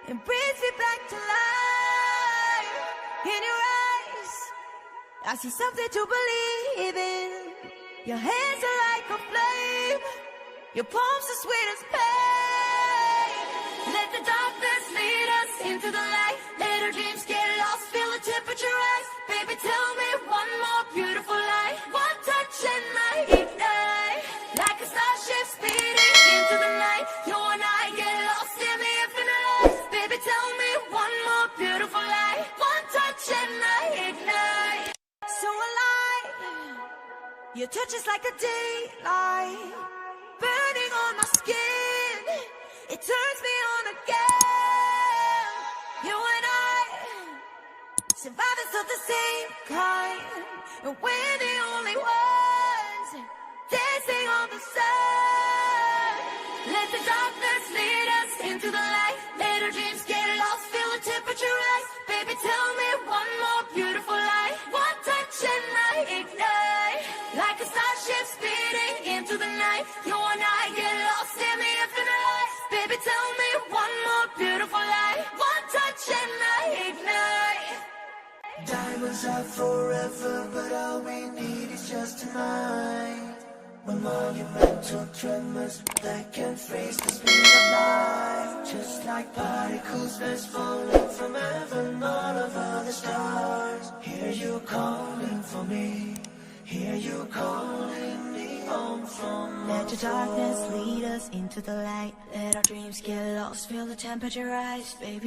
and brings me back to life. In your eyes, I see something to believe in. Your hands are like a flame, your palms are sweet as pain. Let the darkness lead us into the light. Let our dreams get lost, feel the temperature rise. Baby, tell me one more beautiful lie. One touch and I ignite, like a starship speeding into the night. You and I get lost in the infinite light. Baby, tell me one more beautiful lie. One touch and I ignite. So alive, your touch is like a daylight, burning on my skin. It turns me on again. You and I, survivors of the same kind, and we're the only ones dancing on the sun. Let the darkness lead us into the light. Let our dreams get lost, feel the temperature rise. Baby, tell me one more beautiful lie. One touch and I ignite, like a starship speeding into the night. You and I get lost in the infinite light. Baby, tell me one more beautiful lie. One touch and I ignite. Diamonds are forever, but all we need is just tonight. When monumental tremors that can freeze the speed of light, just like particles that's falling from heaven all over the stars. Hear you calling for me, hear you calling me home from Let the darkness lead us into the light. Let our dreams get lost, feel the temperature rise, baby.